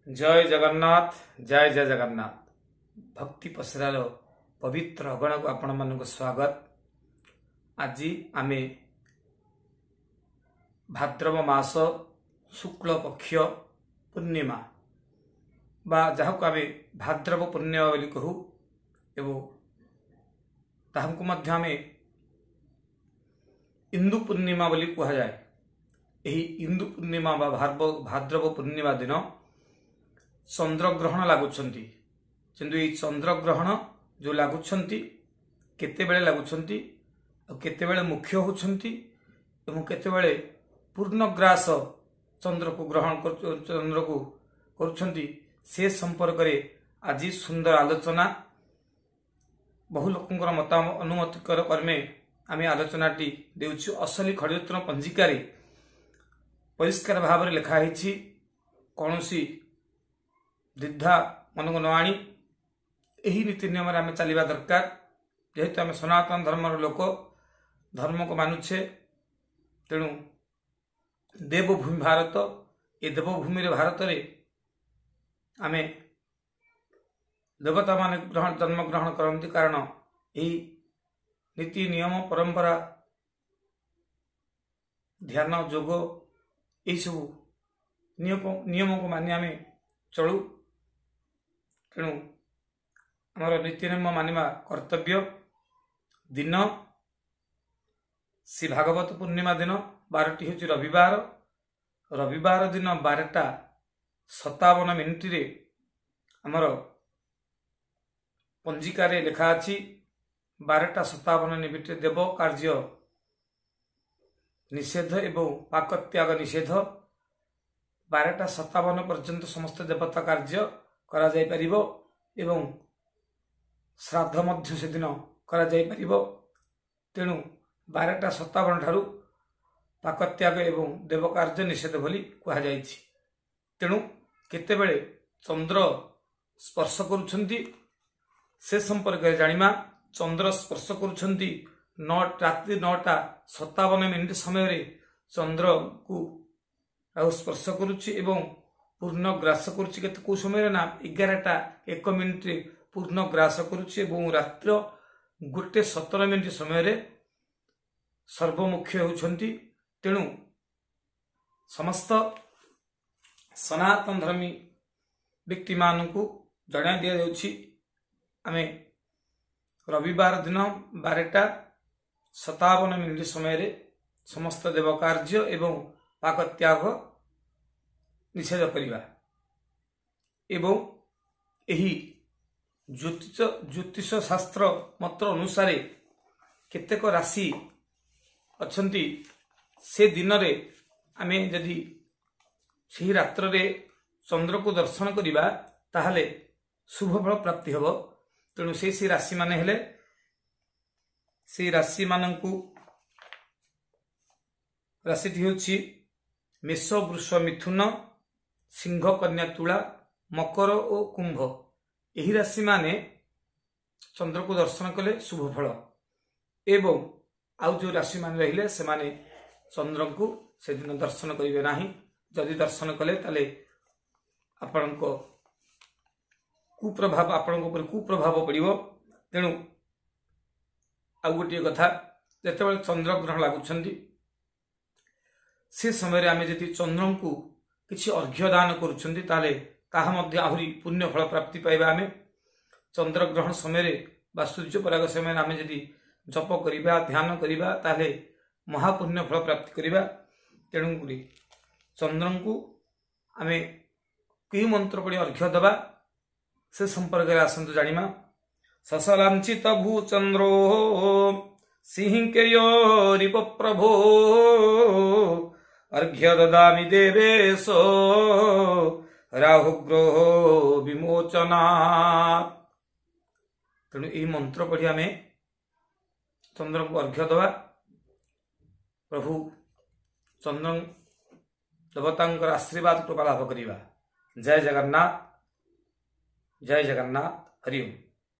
जय जगन्नाथ जय जय जगन्नाथ भक्ति पसरार पवित्र अगण को आपण मान स्वागत। आज आमे भाद्रव मास शुक्ल पक्ष पूर्णिमा बा जहाँ को आमे भाद्रव पूर्णिमा बोली कहू एवं ताहू मध्य आमे इंदु पूर्णिमा बोली कह जाए। यही इंदु पूर्णिमा बा भाद्रव पूर्णिमा दिन चंद्रग्रहण लगुंट किंतु ये चंद्रग्रहण जो लगुंट केतेबेले लगुंट केतेबेले मुख्य होती केतेबेले पूर्णग्रास चंद्र को ग्रहण चंद्र को करुछंती से संपर्क रे आज सुंदर आलोचना बहु लोकंकर मत अनुमति कर्मे आमे आलोचनाटी देउछु। असली खड़ियोत्र पंजिका रे परिष्कार भाव में लिखाही कौनसी द्विधा मन को न आनी यही नीति नियम आम चलवा दरकार। जेहेतु आम सनातन धर्म लोक धर्म को मानुछे तेणु देवभूमि भारत ये देवभूमि भारत रे आमे देवता मान जन्म ग्रहण करती कारण यही नीति नियम परंपरा ध्यान जोग यही सब नियम को मानि आमे चलू। तेणु आमर नीति नियम मानिबा कर्तव्य। दिन श्री भागवत पूर्णिमा दिन 12टी हूँ रविवार। रविवार दिन 12:57 रे आमर पंजिका रे लिखा अछि 12:57 देव कार्य निषेध एवं पाकत्याग निषेध। 12:57 पर्यंत समस्त देवता कार्य करा जाय परिबो एवं श्राद्ध मध्य से दिन करा जाय परिबो। तेणु 12:57 ठारू पाकत्याग एवं देव कार्य निषेध बोली कहा जायछि। तेणु केतेबेले चंद्र स्पर्श करुछंती से संपर्क में जानिमा। चंद्र स्पर्श करुछंती रात्रि 9:57 समय रे चंद्र को राहु स्पर्श करुछि एवं पूर्ण ग्रास करुछि। केते को समय ना 11:01 रे पूर्ण ग्रास करुछि एवं रात्र 1:17 समय रे सर्वमुख्य होउछंती। तेणु समस्त सनातन धर्मी व्यक्ति मानकु जणा दिया जाउछि आमे रविवार दिन 12:57 समय रे समस्त देव कार्य एवं पाकत्याग निषेध करिबा एवं एही ज्योतिष शास्त्र मत अनुसार केतेक राशि अछंती से दिन रे आमे यदि सही रात्र रे चंद्र को दर्शन करिबा ताहले शुभ फल प्राप्ति हबो। तेणु से राशि माने हेले से राशि मानंकु राशिटी होछि मेष वृष मिथुन सिंह कन्या तुला मकर और कुंभ। यही राशि माने चंद्र को दर्शन कले शुभ फल एवं आउ जो राशि मान रहिले से माने चंद्र को से दिन दर्शन करिवे नाही। जदि दर्शन कले ताले आपनको कुप्रभाव आपनको ऊपर कुप्रभाव पड़िबो। तेणु आउ गोटे कथा जेतेबेले चंद्र ग्रहण लागुछंती से समय आमे यदि चंद्र को किसी अर्घ्य दान करुछंती ताले ताहा मध्य आहुरी पुण्य फल प्राप्ति पाइबा। आमे चंद्र ग्रहण समय बा सूर्य पराग समय आमे यदि जप करिबा ध्यान करिबा ताले महापुण्य फल प्राप्ति करिबा। तेणु करी चंद्र को आमे कि मंत्र पढ़ी अर्घ्य दबा से संपर्क में आसंतु जानिमा। ससलांचित भूचंद्रो सिंहकेयोरिप प्रभो अर्घ्य ददामि देवेशो राहुग्रह विमोचना। तेणु यही मंत्र पढ़ी आमे चंद्र को अर्घ्य दबा। प्रभु चंद्र देवतांकर आशीर्वाद कृपा लाभ करिबा। जय जगन्नाथ जय जगन्नाथ हरि ओम।